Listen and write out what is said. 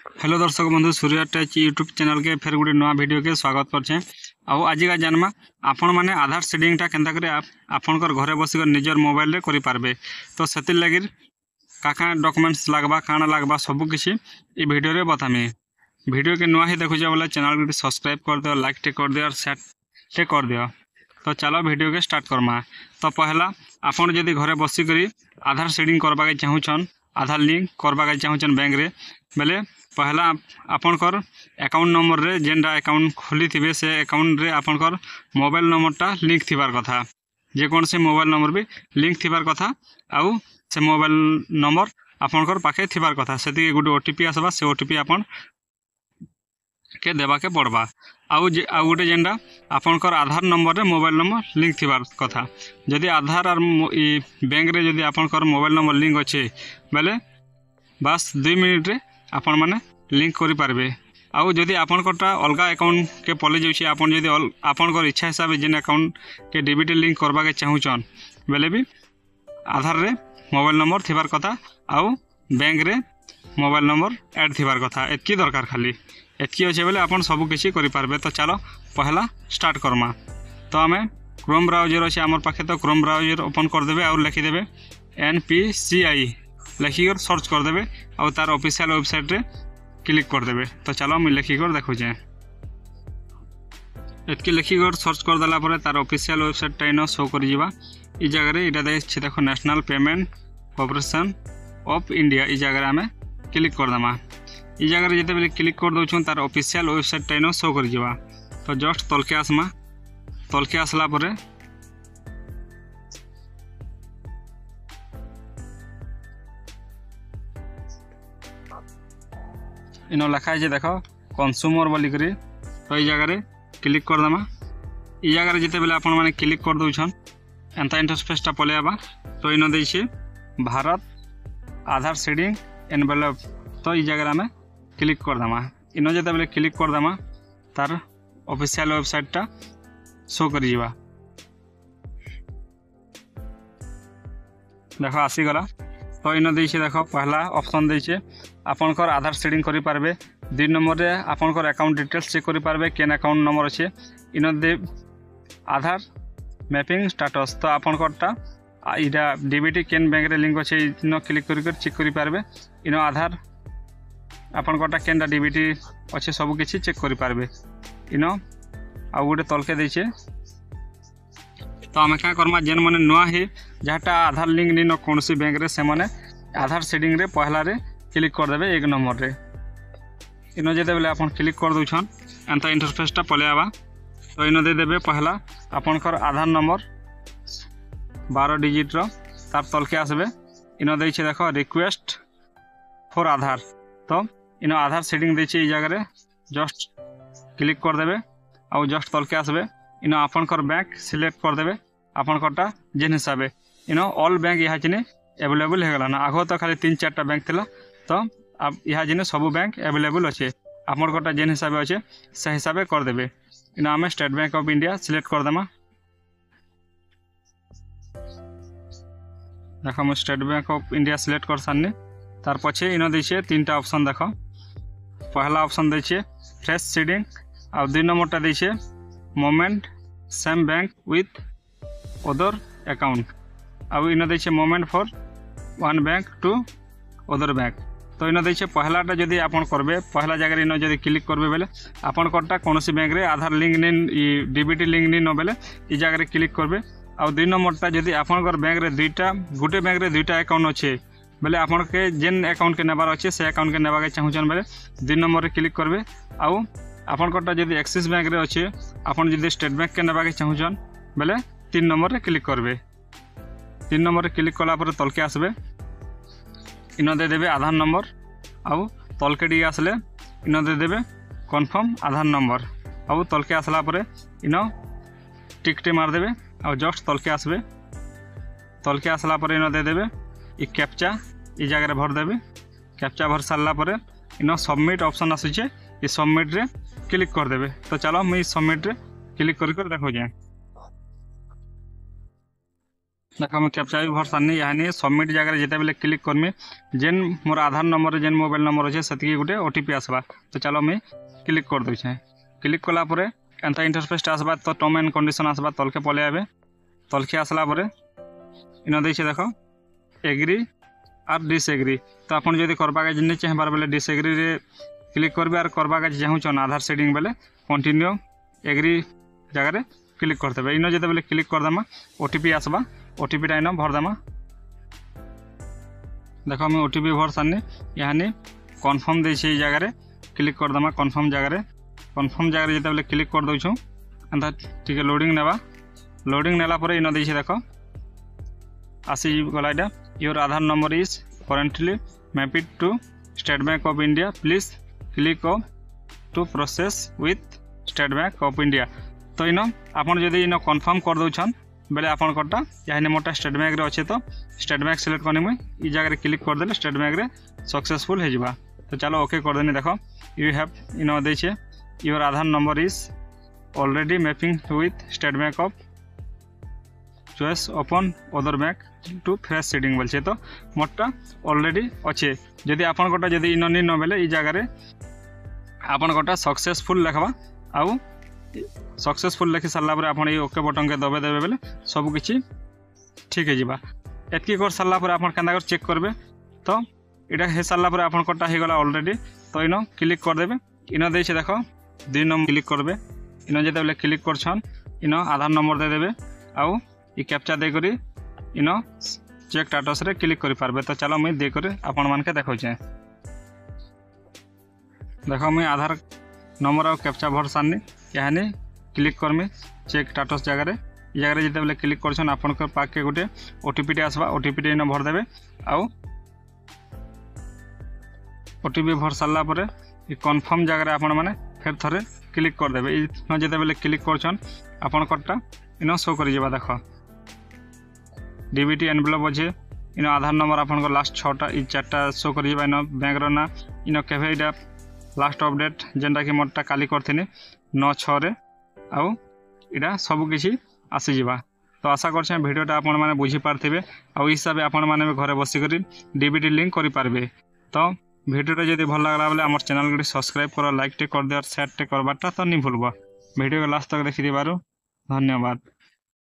Hello दर्शक बंधु Surya take YouTube channel के फिर गोटे नुआ वीडियो के स्वागत करछे। आउ आज का जानमा आपण माने आधार सेटिंग टा केनता करे आपनकर घरे बसिक निजर मोबाइल रे करि पारबे। तो सेति लागि काका डॉक्यूमेंट्स लागबा काना लागबा सब किछि ई वीडियो रे बतामी। वीडियो के नुआ ही देखु जा वाला चैनल को सब्सक्राइब कर दियो, लाइक टे कर दियो और शेयर टे कर दियो। तो चलो वीडियो के स्टार्ट करमा। तो पहला आपण जदि घरे बसिक आधार सेटिंग करबा के चाहुछन, आधार लिंक करबा के चाहुछन बैंक रे बेले पहला आपनकर अकाउंट नंबर रे जेंडा अकाउंट खोली थिबे से अकाउंट रे आपनकर मोबाइल नंबर टा लिंक थिबार कथा। जे कोन से मोबाइल नंबर भी लिंक थिबार कथा आउ से मोबाइल नंबर आपनकर पाखे थिबार कथा। सेति गुटे ओटीपी आसबा से ओटीपी आपन के देबा के पड़बा। आउ गुटे जेंडा आपनकर आधार नंबर रे मोबाइल नंबर लिंक थिबार कथा। जदि आधार और बैंक रे जदि आपनकर मोबाइल नंबर लिंक अच्छे बेले बस 2 मिनिट रे आपण माने लिंक करि पारबे। आउ जदि आपनकटा अलगा अकाउंट के पले जाउछि आपन जदि आपनकर इच्छा हिसाब जेन अकाउंट के डीबीटी लिंक करबा के चाहुचन बेले भी आधार रे मोबाइल नंबर थिबार कथा आउ बैंक रे मोबाइल नंबर ऐड थिबार कथा। एतकी दरकार खाली एतकी अछि बेले आपन सब किछि करि पारबे। तो चलो पहला स्टार्ट करमा। तो हमें क्रोम ब्राउजर अछि हमर पाखे। तो क्रोम ब्राउजर ओपन कर देबे और लिखि देबे NPCI लिखिकर सर्च कर देबे और तार ऑफिशियल वेबसाइट रे क्लिक कर देबे। तो चलो मैं लिखिकर देखु जे एतकी लिखिकर सर्च कर देला परे तार ऑफिशियल वेबसाइट टाइनो शो कर जिबा। ई जगह रे इटा देखि देखो National Payment Corporation of India. ई जगह रे हमें क्लिक कर दमा। ई जगह रे जते बेले क्लिक कर दोछन तार ऑफिशियल वेबसाइट टाइनो शो कर जिबा। तो जस्ट तलके आसमा। तलके आसला परे इनो लिखा है देखो कंज्यूमर बोली करी। तो ये जगह रे क्लिक कर दमा। ये जगह रे जिते बेले आपण माने क्लिक कर दोछन एंता इंटरफेस टा पले आबा। तो इनो देछि भारत आधार सेटिंग एनवेलप। तो ये जगह में क्लिक कर दमा। इनो जिते बेले क्लिक कर दमा तार ऑफिशियल वेबसाइट टा शो करि जिबा। देखो आसी गला। तो इनो देछि देखो पहला ऑप्शन देछि आपनकर आधार सेटिंग करि पारबे। 2 नंबर रे आपनकर अकाउंट डिटेल्स चेक करि पारबे केन अकाउंट नंबर अछि। इनो दे आधार मैपिंग स्टेटस। तो आपनकरटा इडा डीबीटी केन बैंक रे लिंक अछि इनो क्लिक करि चेक करि पारबे। इनो आधार आपनकरटा केनडा डीबीटी अछि सब किछि चेक करि पारबे। इनो आ गुटे तलके दैछे। तो हमें क्या करमा जेन माने नुआ ही जहाटा आधार लिंक नी न कोनसी बैंक रे से माने आधार सेटिंग रे पहला रे क्लिक कर देबे 1 नंबर रे। इनो जेते बेले आपन क्लिक कर दोछन एंता इंटरफेस टा पले आबा। तो इनो दे देबे पहला आपनकर आधार नंबर 12 डिजिट रो तार तलके आसबे। इनो दैछे देखो रिक्वेस्ट फॉर आधार। तो इनो आधार सेटिंग दैछे ई जगह रे जस्ट क्लिक कर देबे और जस्ट तलके आसबे। इनो आपनकर बैंक सिलेक्ट कर देबे आपनकरटा जेन हिसाबे। इनो ऑल बैंक यहाँ जिने अवेलेबल हो गला ना। आगो तो खाली 3-4टा बैंक थिला। तो अब यहाँ जिने सब बैंक अवेलेबल अच्छे आपनकरटा जेन हिसाबे अच्छे से हिसाबे कर देबे। इनो हमें state Bank of India select कर देमा। देखो हम state Bank of India select कर सारनी। तार पछे इनो दैछे 3टा ऑप्शन देखो। पहला ऑप्शन दैछे फ्रेश सीडिंग और 2 नंबरटा दैछे moment same bank with other account. अब इनो दैछे moment for one bank to other bank. तो इनो दैछे पहलाटा जदि आपन करबे पहला जगह इनो जदि क्लिक करबे बेले आपन करटा कोनोसी बैंक रे आधार लिंक ने डीबीटी लिंक ने न बेले ई जगह रे क्लिक करबे। और 2 नंबरटा जदि आपन कर बैंक रे गुटे बैंक रे 2टा अकाउंट अच्छे बेले आपन के जेन अकाउंट के नेबार अच्छे से अकाउंट के नेबा के चाहुचन बेले 2 नंबर रे क्लिक करबे। आउ आपन करटा जदि एक्सिस बैंक रे अच्छे आपन जदि स्टेट बैंक के नेबा के चाहुचन बेले 3 नंबर रे क्लिक करबे। 3 नंबर रे क्लिक कला पर तलके आसबे। इनो दे देबे आधार नंबर आउ तलके डी आसले इनो दे देबे कन्फर्म आधार नंबर आउ तलके आसला पर इनो टिकटे मार देबे और जस्ट तलके आसबे। तलके आसला पर इनो दे देबे ई कैप्चा ई जगह रे भर देबे। कैप्चा भर सारला पर इनो सबमिट ऑप्शन आसुचे ई सबमिट रे क्लिक कर देबे। तो चलो मैं सबमिट रे क्लिक कर देखो जे देख मुझे कैप्चा भी भर सारनी यहाँ सबमिट जगह जिते बेले क्लिक करमी जेन मोर आधार नंबर जेन मोबाइल नंबर अच्छे से गोटे ओटीपी आसवा। तो चलो मुझे क्लिक कर दूचे। क्लिक कलापर एंता इंटरफेस आसवा तो टर्म एंड कंडीशन आसवा तलके पलि आए तलके आसला इन देखे देख एग्री आर डिसएग्री। तो आप करवा नहीं चाहबार बेले डिसएग्री रे क्लिक करबे और करवा चाहून आधार सेटिंग बेले कंटिन्यू एग्री जगह क्लिक करते इन जो बेले क्लिक करदेमा ओटीपी आसवा ओटीपी इन भरदेमा। देख मुझे ओटीपी भर सारनी यहाँ कन्फर्म देछे जगह क्लिक करदेमा कन्फर्म जगह जिते बेले क्लिक कर दौछूँ एंता टिके लोडिंग नेबा लोडिंग नेला परे इन देछे देख आसी गला इटा your Aadhaar number is currently mapped to State Bank of India please click to process with State Bank of India. तो इन आपन जदि इन कन्फर्म कर दौछन बेले आपन कोटा यहाँ मोटा स्टेट बैंक रे अच्छे तो स्टेट बैंक सिलेक्ट करनी मुझे जगह क्लिक करदे स्टेट बैंक रे सक्सेसफुल हो जावा। तो चलो ओके कर देनी देख यू हैव इन देछे your Aadhaar number is already mapping with State Bank of choice open other bank to fresh seeding बोलছে। तो मोटा ऑलरेडी अच्छे जदि आपन कोटा जदि इन नी न बेले ई जगह आपन कोटा सक्सेसफुल लिखवा आउ सक्सेसफुल लिखि सारा पर आपन ये ओके बटन के दबे देबे बेले सब किछि ठीक है जीवा। एतकी कर सारा पर आपन केंदा कर चेक करबे तो इटा हे सारा पर आपन कोटा हे गला ऑलरेडी। तो इन क्लिक कर देबे इन देछे देखो 2 नंबर क्लिक करबे इन जेते बेले क्लिक करछन इन आधार नंबर दे देबे आउ ये कैप्चा दे करी इन चेक स्टेटस रे क्लिक करि पारबे। तो चलो मुझे दे करी आपन मान के देखौछे देखो मुझे आधार नंबर और कैप्चा भर सारनी यहाँ क्लिक करमी चेक स्टेटस जगह जिते बेले क्लिक करछन आपन के पाक के गोटे ओटीपी आसवा ओटीपी इन भर देबे आउ ओटीपी भर सारला परे ये कन्फर्म जगह आपन माने फिर थरे क्लिक कर देबे इन जिते बेले क्लिक करछन आपन कोटा इन शो करि जेबा देख डीबीटी एनवेलप अच्छे इन आधार नंबर आपन को लास्ट 6टा 4टा शो कर इन बैंक रो ना इन केवे इटा लास्ट अपडेट जेनटा कि मोटा काली करथिनी 9/6 रे आउ इटा सब किछि आसी जिबा। तो आशा करछे वीडियोटा आपन माने बुझी पारथिबे आउ हिसाब आपन माने घरे बसी करी डीबीटी लिंक करि पारबे। तो वीडियोटा जदि भल लागला बेले हमर चैनल को सब्सक्राइब कर लाइक टे कर दे और शेयर टे करबाटा तो नहीं भूलबा। वीडियो को लास्ट तक देखि दिबारु धन्यवाद।